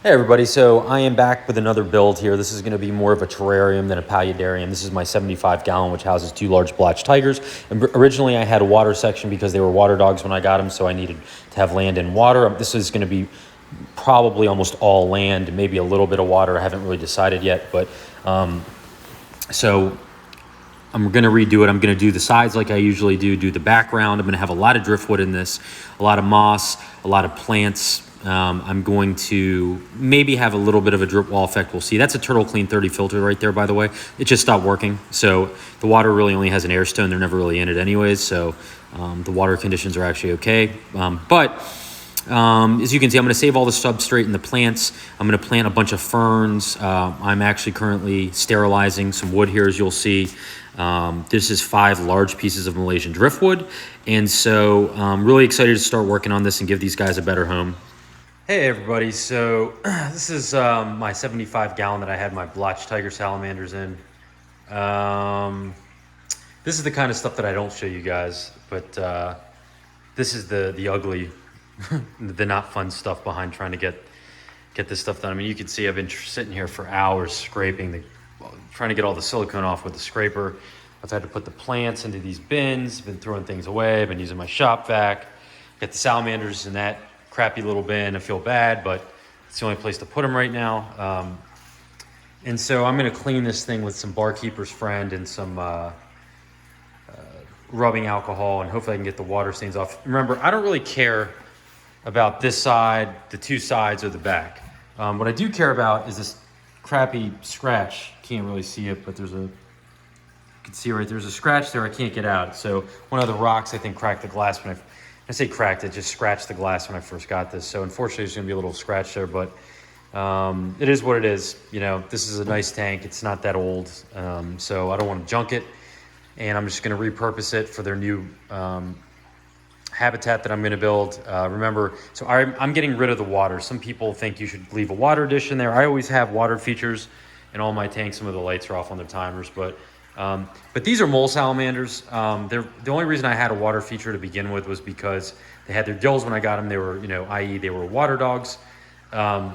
Hey everybody, so I am back with another build here. This is going to be more of a terrarium than a paludarium. This is my 75 gallon, which houses 2 large blotched tigers. And originally I had a water section because they were water dogs when I got them, so I needed to have land and water. This is going to be probably almost all land, maybe a little bit of water. I haven't really decided yet, but so I'm going to redo it. I'm going to do the sides like I usually do the background. I'm going to have a lot of driftwood in this, a lot of moss, a lot of plants. I'm going to maybe have a little bit of a drip wall effect. We'll see. That's a Turtle Clean 30 filter right there, by the way. It just stopped working. So the water really only has an air stone. They're never really in it anyways. So the water conditions are actually okay. As you can see, I'm going to save all the substrate in the plants. I'm going to plant a bunch of ferns. I'm actually currently sterilizing some wood here, as you'll see. This is 5 large pieces of Malaysian driftwood. And so I'm really excited to start working on this and give these guys a better home. Hey everybody, so this is my 75 gallon that I had my blotched Tiger Salamanders in. This is the kind of stuff that I don't show you guys, but this is the ugly, the not fun stuff behind trying to get this stuff done. I mean, you can see I've been sitting here for hours scraping, trying to get all the silicone off with the scraper. I've had to put the plants into these bins, been throwing things away, I've been using my shop vac, got the salamanders in that crappy little bin. I feel bad, but it's the only place to put them right now. And so I'm going to clean this thing with some Barkeeper's Friend and some rubbing alcohol, and hopefully I can get the water stains off. Remember, I don't really care about this side, the 2 sides, or the back. What I do care about is this crappy scratch. Can't really see it, but you can see right there's a scratch there I can't get out. So one of the rocks, I think, cracked the glass when I say cracked, it just scratched the glass when I first got this. So unfortunately, there's going to be a little scratch there, but it is what it is. You know, this is a nice tank. It's not that old, so I don't want to junk it. And I'm just going to repurpose it for their new habitat that I'm going to build. Remember, so I'm getting rid of the water. Some people think you should leave a water dish in there. I always have water features in all my tanks. Some of the lights are off on their timers, but these are mole salamanders. The only reason I had a water feature to begin with was because they had their gills when I got them. They were, i.e. they were water dogs. And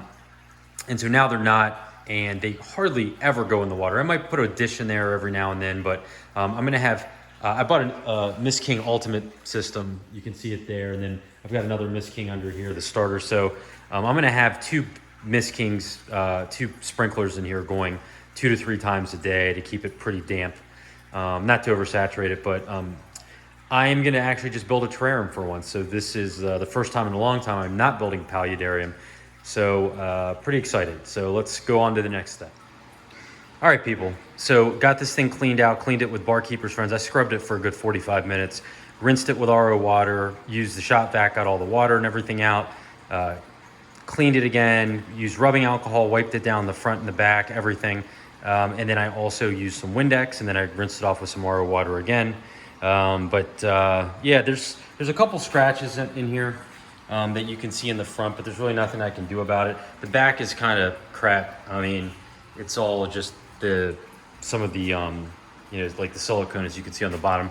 so now they're not, and they hardly ever go in the water. I might put a dish in there every now and then, but I'm going to have, I bought a Miss King Ultimate system. You can see it there. And then I've got another Miss King under here, the starter. So I'm going to have 2 Miss Kings, 2 sprinklers in here going 2 to 3 times a day to keep it pretty damp, not to oversaturate it, but I am going to actually just build a terrarium for once. So this is the first time in a long time I'm not building a paludarium. So pretty excited. So let's go on to the next step. All right, people. So got this thing cleaned out, cleaned it with Barkeeper's Friends. I scrubbed it for a good 45 minutes, rinsed it with RO water, used the shop vac, got all the water and everything out, cleaned it again, used rubbing alcohol, wiped it down the front and the back, everything. And then I also used some Windex, and then I rinsed it off with some RO water again. Yeah, there's a couple scratches in here that you can see in the front, but there's really nothing I can do about it. The back is kind of crap. I mean, it's all just some of the like the silicone, as you can see on the bottom.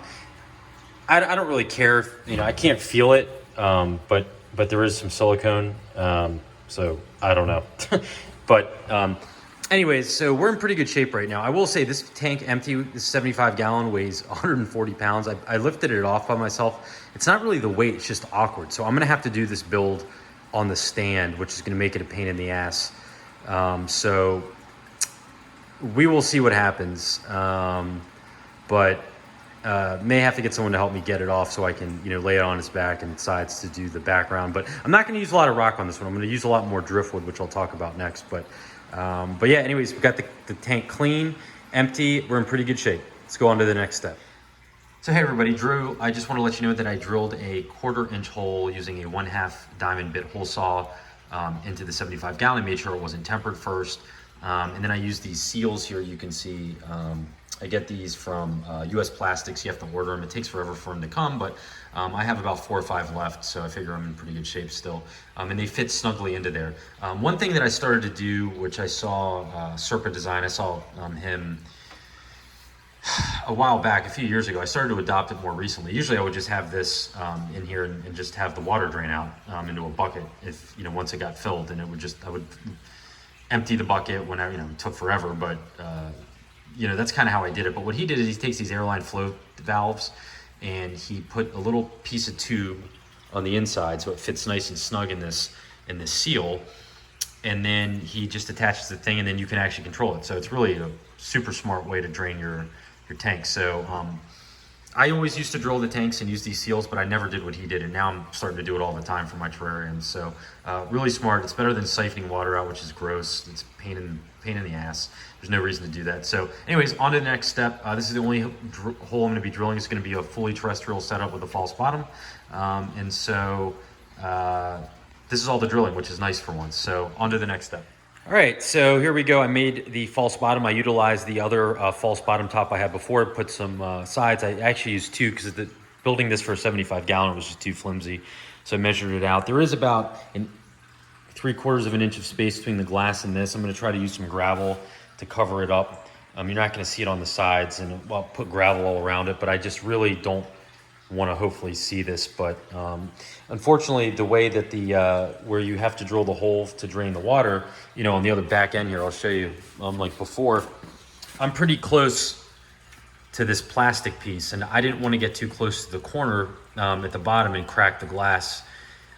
I don't really care. I can't feel it, but there is some silicone. So I don't know. But anyways, so we're in pretty good shape right now. I will say this tank empty, this 75 gallon weighs 140 pounds. I lifted it off by myself. It's not really the weight, it's just awkward. So I'm gonna have to do this build on the stand, which is gonna make it a pain in the ass. So we will see what happens. But may have to get someone to help me get it off so I can, lay it on its back and sides to do the background. But I'm not gonna use a lot of rock on this one. I'm gonna use a lot more driftwood, which I'll talk about next. But yeah, anyways, we got the tank clean, empty. We're in pretty good shape. Let's go on to the next step. So hey everybody, Drew, I just want to let you know that I drilled a 1/4 inch hole using a 1/2 diamond bit hole saw into the 75 gallon. Made sure it wasn't tempered first. And then I used these seals here. You can see, I get these from US Plastics. You have to order them. It takes forever for them to come, but I have about 4 or 5 left, so I figure I'm in pretty good shape still. And they fit snugly into there. One thing that I started to do, which I saw Serpent Design, I saw him a while back, a few years ago. I started to adopt it more recently. Usually I would just have this in here and just have the water drain out into a bucket if, you know, once it got filled, and it would just, I would empty the bucket whenever, you know, it took forever, but you know, that's kind of how I did it. But what he did is he takes these airline flow valves and he put a little piece of tube on the inside so it fits nice and snug in this seal, and then he just attaches the thing, and then you can actually control it. So it's really a super smart way to drain your tank. So I always used to drill the tanks and use these seals, but I never did what he did, and now I'm starting to do it all the time for my terrariums. So really smart. It's better than siphoning water out, which is gross. It's pain in the ass. There's no reason to do that. So anyways, on to the next step. This is the only hole I'm going to be drilling. It's going to be a fully terrestrial setup with a false bottom. And so this is all the drilling, which is nice for once. So on to the next step. All right, so here we go. I made the false bottom. I utilized the other false bottom top I had before, put some sides. I actually used two because building this for a 75 gallon was just too flimsy. So I measured it out. There is about 3/4 of an inch of space between the glass and this. I'm going to try to use some gravel to cover it up. You're not going to see it on the sides, and well, put gravel all around it, but I just really don't want to hopefully see this. But unfortunately, the way that where you have to drill the hole to drain the water, you know, on the other back end here, I'll show you like before, I'm pretty close to this plastic piece, and I didn't want to get too close to the corner at the bottom and crack the glass.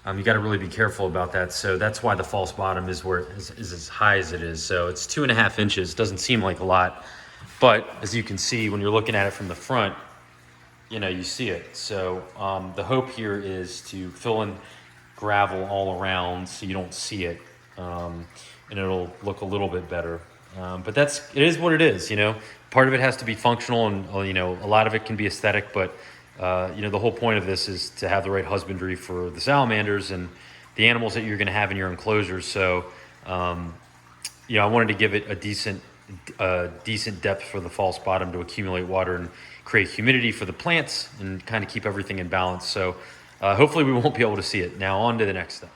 You got to really be careful about that. So that's why the false bottom is where is as high as it is. So it's 2.5 inches. Doesn't seem like a lot, but as you can see when you're looking at it from the front, you know, you see it. So the hope here is to fill in gravel all around so you don't see it, and it'll look a little bit better. But it is what it is, you know. Part of it has to be functional, and you know, a lot of it can be aesthetic, but you know, the whole point of this is to have the right husbandry for the salamanders and the animals that you're going to have in your enclosures. So you know, I wanted to give it a decent depth for the false bottom to accumulate water and create humidity for the plants and kind of keep everything in balance. So hopefully we won't be able to see it. Now on to the next step.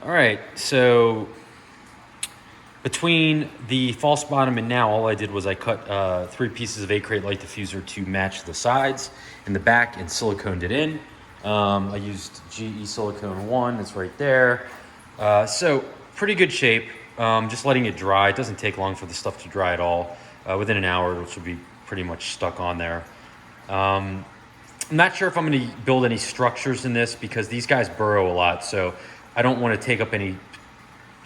All right, so between the false bottom and now, all I did was I cut 3 pieces of 8-crate light diffuser to match the sides and the back and siliconed it in. I used GE silicone 1, it's right there. So pretty good shape. Just letting it dry. It doesn't take long for the stuff to dry at all. Within an hour, it should be pretty much stuck on there. I'm not sure if I'm going to build any structures in this because these guys burrow a lot. So I don't want to take up any,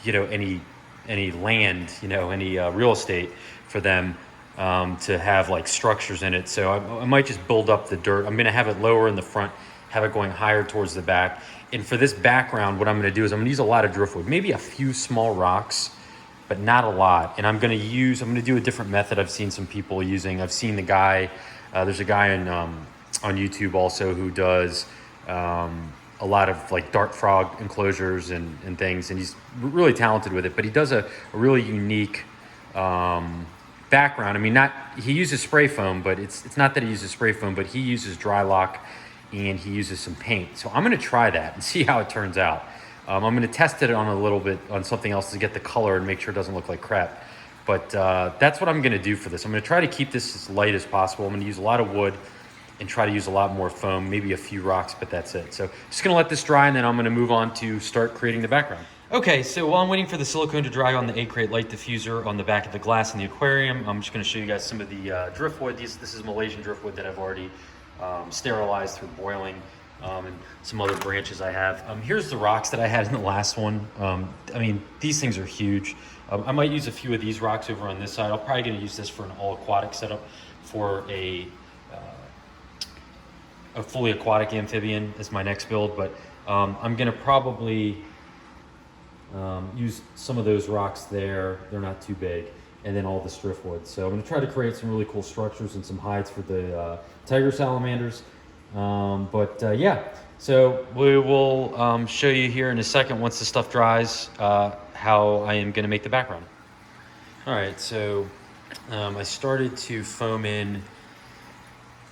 you know, any land, you know, any real estate for them to have like structures in it. So I might just build up the dirt. I'm going to have it lower in the front, have it going higher towards the back. And for this background, what I'm going to do is I'm going to use a lot of driftwood, maybe a few small rocks, but not a lot. And I'm going to do a different method I've seen some people using. I've seen the guy, there's a guy on YouTube also who does a lot of like dart frog enclosures and things, and he's really talented with it, but he does a really unique background. I mean, he uses spray foam, but it's not that he uses spray foam, but he uses dry lock and he uses some paint. So I'm going to try that and see how it turns out. I'm going to test it on a little bit on something else to get the color and make sure it doesn't look like crap. But that's what I'm going to do for this. I'm going to try to keep this as light as possible. I'm going to use a lot of wood and try to use a lot more foam, maybe a few rocks, but that's it. So just going to let this dry, and then I'm going to move on to start creating the background. Okay, so while I'm waiting for the silicone to dry on the 8-crate light diffuser on the back of the glass in the aquarium, I'm just going to show you guys some of the driftwood. This is Malaysian driftwood that I've already sterilized through boiling, and some other branches I have. Here's the rocks that I had in the last one. I mean, these things are huge. I might use a few of these rocks over on this side. I'm probably going to use this for an all-aquatic setup for a fully aquatic amphibian as my next build, but I'm going to probably use some of those rocks there. They're not too big. And then all this driftwood. So I'm going to try to create some really cool structures and some hides for the Tiger Salamanders. Yeah, so we will show you here in a second, once the stuff dries, how I am going to make the background. All right, so I started to foam in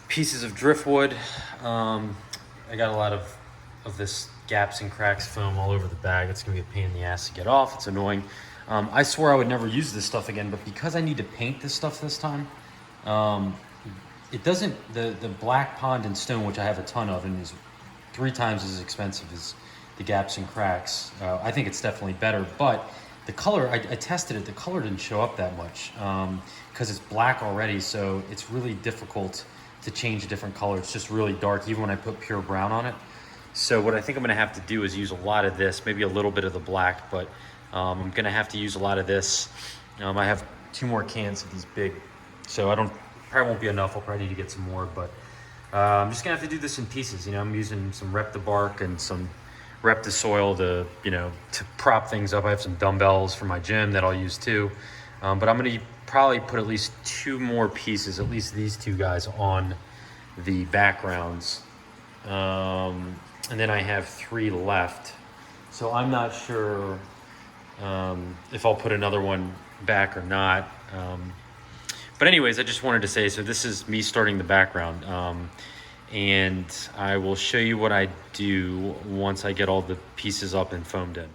pieces of driftwood. I got a lot of this gaps and cracks foam all over the bag. It's going to be a pain in the ass to get off. It's annoying. I swore I would never use this stuff again, but because I need to paint this stuff this time, It doesn't, the black pond and stone, which I have a ton of and is 3 times as expensive as the gaps and cracks. I think it's definitely better, but the color, I tested it, the color didn't show up that much because it's black already, so it's really difficult to change a different color. It's just really dark, even when I put pure brown on it. So what I think I'm gonna have to do is use a lot of this, maybe a little bit of the black, but I'm gonna have to use a lot of this. I have 2 more cans of these big, so probably won't be enough. I'll probably need to get some more, but I'm just gonna have to do this in pieces. I'm using some Reptibark and some Reptisoil to prop things up. I have some dumbbells for my gym that I'll use too. But I'm gonna probably put at least 2 more pieces, at least these 2 guys, on the backgrounds. And then I have 3 left. So I'm not sure if I'll put another one back or not. But anyways, I just wanted to say, so this is me starting the background. And I will show you what I do once I get all the pieces up and foamed in.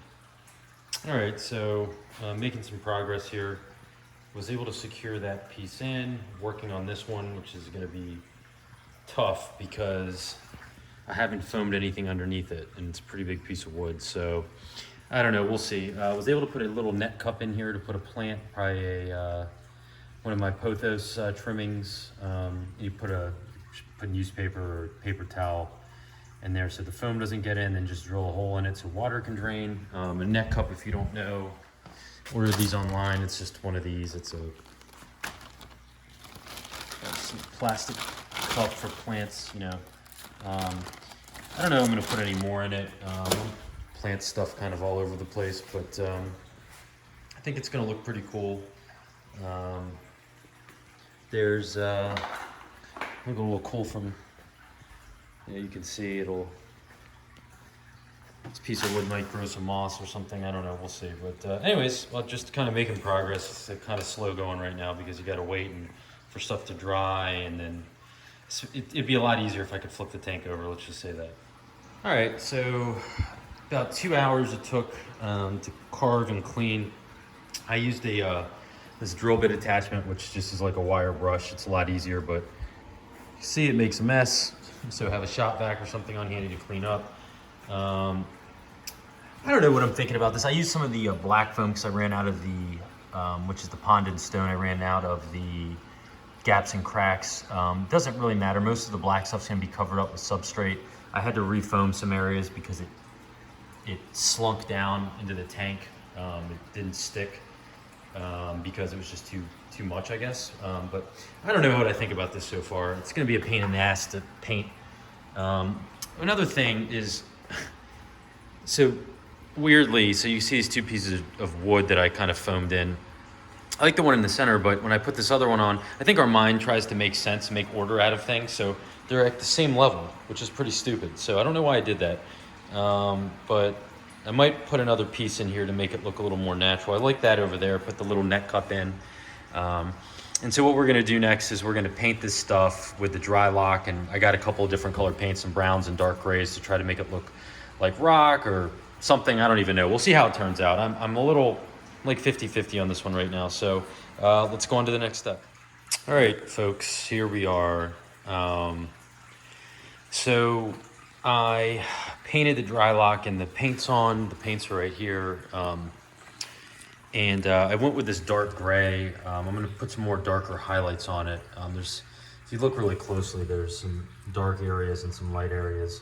All right, so making some progress here. Was able to secure that piece in, working on this one, which is gonna be tough because I haven't foamed anything underneath it, and it's a pretty big piece of wood. So I don't know, we'll see. I was able to put a little net cup in here to put a plant, probably one of my pothos trimmings. You put newspaper or paper towel in there so the foam doesn't get in, and just drill a hole in it so water can drain. A net cup, if you don't know, order these online. It's just one of these. It's some plastic cup for plants, I don't know if I'm gonna put any more in it. Plant stuff kind of all over the place, but I think it's gonna look pretty cool. There's look a little cool from, you can see this piece of wood might grow some moss or something. I don't know, we'll see. But anyways, well, just kind of making progress. It's kind of slow going right now because you got to wait for stuff to dry, and then it'd be a lot easier if I could flip the tank over. Let's just say that. All right, so about 2 hours it took to carve and clean. I used this drill bit attachment, which just is like a wire brush. It's a lot easier, but you see it makes a mess. So have a shop vac or something on handy to clean up. I don't know what I'm thinking about this. I used some of the black foam because I ran out of the, which is the pond and stone. I ran out of the gaps and cracks. Doesn't really matter. Most of the black stuff's gonna be covered up with substrate. I had to refoam some areas because it slunk down into the tank. It didn't stick because it was just too much, I guess. But I don't know what I think about this so far. It's gonna be a pain in the ass to paint. Another thing is, so weirdly, so you see these 2 pieces of wood that I kind of foamed in. I like the one in the center, but when I put this other one on, I think our mind tries to make sense, make order out of things. So they're at the same level, which is pretty stupid. So I don't know why I did that. But I might put another piece in here to make it look a little more natural. I like that over there, put the little net cup in. And so what we're gonna do next is we're gonna paint this stuff with the dry lock, and I got a couple of different colored paints, some browns and dark grays, to try to make it look like rock or something. I don't even know. We'll see how it turns out. I'm a little like 50-50 on this one right now. So let's go on to the next step. All right, folks, here we are. So I painted the dry lock and the paint's on. The paints are right here. And I went with this dark gray. I'm gonna put some more darker highlights on it. If you look really closely, there's some dark areas and some light areas.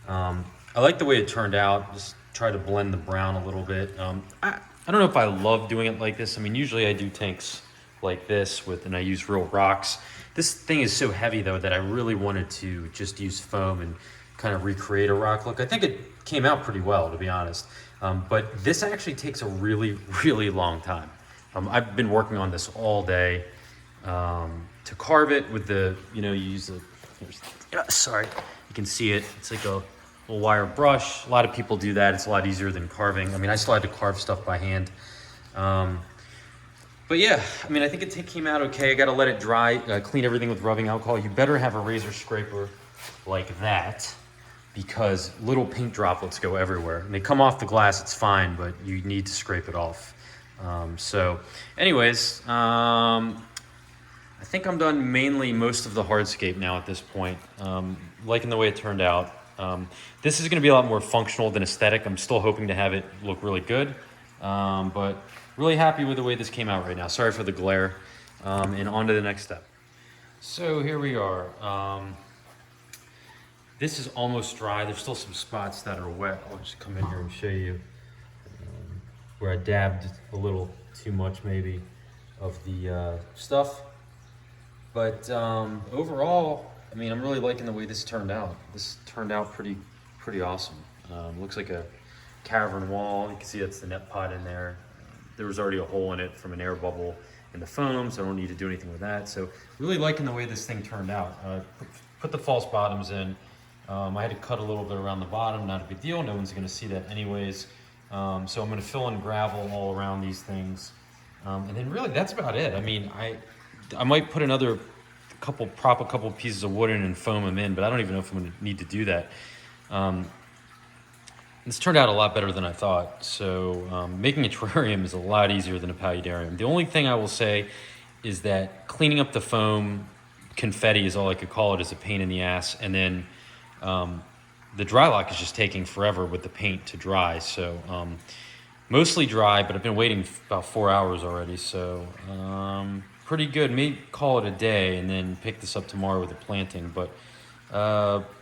I like the way it turned out. Just try to blend the brown a little bit. I don't know if I love doing it like this. I mean, usually I do tanks like this and I use real rocks. This thing is so heavy though that I really wanted to just use foam and kind of recreate a rock look. I think it came out pretty well, to be honest. But this actually takes a really, really long time. I've been working on this all day to carve it with you use sorry, you can see it. It's like a little wire brush. A lot of people do that. It's a lot easier than carving. I mean, I still had to carve stuff by hand. But yeah, I mean, I think it came out okay. I got to let it dry, clean everything with rubbing alcohol. You better have a razor scraper like that, because little paint droplets go everywhere. And they come off the glass, it's fine, but you need to scrape it off. So anyways, I think I'm done mainly most of the hardscape now at this point. Liking the way it turned out. This is going to be a lot more functional than aesthetic. I'm still hoping to have it look really good, but really happy with the way this came out right now. Sorry for the glare, and on to the next step. So here we are. This is almost dry. There's still some spots that are wet. I'll just come in here and show you where I dabbed a little too much maybe of the stuff. But overall, I mean, I'm really liking the way this turned out. This turned out pretty awesome. Looks like a cavern wall. You can see that's the net pot in there. There was already a hole in it from an air bubble in the foam, so I don't need to do anything with that. So really liking the way this thing turned out. Put the false bottoms in. I had to cut a little bit around the bottom, not a big deal. No one's gonna see that anyways. So I'm gonna fill in gravel all around these things. And then really that's about it. I mean, I might put prop a couple pieces of wood in and foam them in, but I don't even know if I'm gonna need to do that. This turned out a lot better than I thought. So making a terrarium is a lot easier than a paludarium. The only thing I will say is that cleaning up the foam, confetti is all I could call it, is a pain in the ass. And then the dry lock is just taking forever with the paint to dry. So mostly dry, but I've been waiting about 4 hours already. So pretty good. Maybe call it a day and then pick this up tomorrow with the planting. But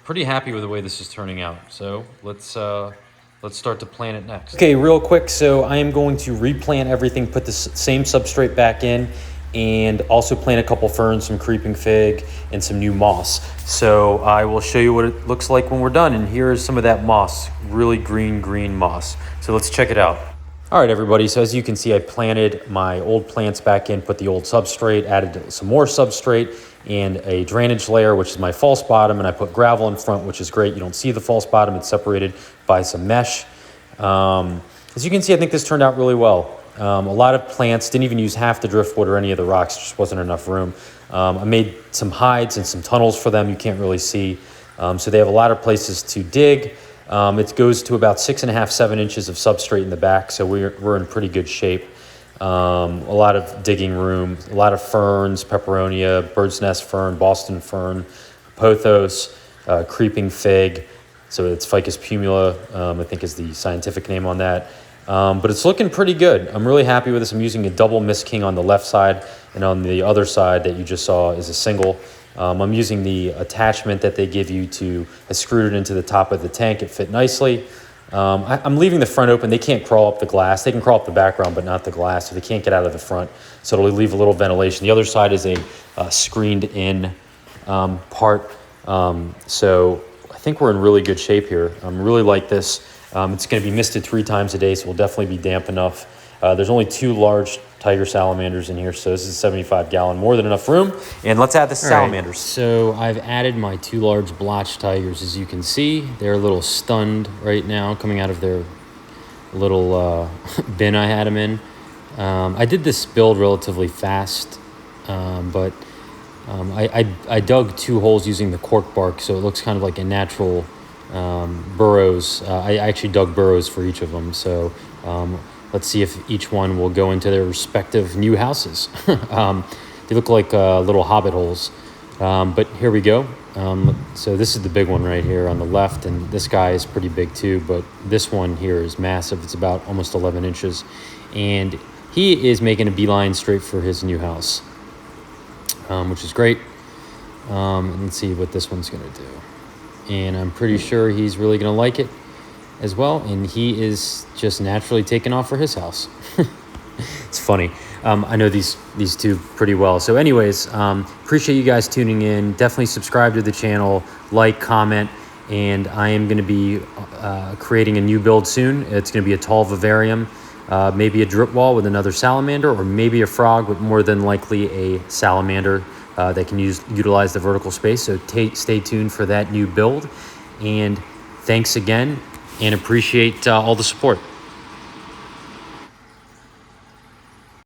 pretty happy with the way this is turning out. So let's start to plant it next. Okay, real quick. So I am going to replant everything, put the same substrate back in, and also plant a couple ferns, some creeping fig, and some new moss. So I will show you what it looks like when we're done. And here is some of that moss, really green moss. So let's check it out. All right, everybody, so as you can see, I planted my old plants back in, put the old substrate, added some more substrate, and a drainage layer, which is my false bottom, and I put gravel in front, which is great. You don't see the false bottom, it's separated by some mesh. As you can see, I think this turned out really well. A lot of plants, didn't even use half the driftwood or any of the rocks, just wasn't enough room. I made some hides and some tunnels for them you can't really see. So they have a lot of places to dig. It goes to about 6.5, 7 inches of substrate in the back, so we're in pretty good shape. A lot of digging room, a lot of ferns, peperonia, bird's nest fern, Boston fern, pothos, creeping fig. So it's Ficus pumila, I think is the scientific name on that. But it's looking pretty good. I'm really happy with this. I'm using a double Mist King on the left side, and on the other side that you just saw is a single. I'm using the attachment that they give you I screwed it into the top of the tank. It fit nicely. I'm leaving the front open. They can't crawl up the glass. They can crawl up the background, but not the glass, so they can't get out of the front. So it'll leave a little ventilation. The other side is a screened in part. So I think we're in really good shape here. I really like this. It's going to be misted 3 times a day, so we'll definitely be damp enough. There's only 2 large Tiger Salamanders in here, so this is 75-gallon, more than enough room. And let's add the salamanders. Right, so I've added my 2 large blotch tigers. As you can see, they're a little stunned right now, coming out of their little bin I had them in. I did this build relatively fast, but I dug 2 holes using the cork bark, so it looks kind of like a natural burrows. I actually dug burrows for each of them, so let's see if each one will go into their respective new houses. They look like little hobbit holes, but here we go. So this is the big one right here on the left, and this guy is pretty big too, but this one here is massive. It's about almost 11 inches, and he is making a beeline straight for his new house, which is great. Let's see what this one's gonna do. And I'm pretty sure he's really gonna like it as well, and he is just naturally taking off for his house. It's funny. I know these 2 pretty well. So anyways, appreciate you guys tuning in. Definitely subscribe to the channel, like, comment, and I am going to be creating a new build soon. It's going to be a tall vivarium, maybe a drip wall with another salamander, or maybe a frog, but more than likely a salamander that can utilize the vertical space. So stay tuned for that new build, and thanks again, and appreciate all the support.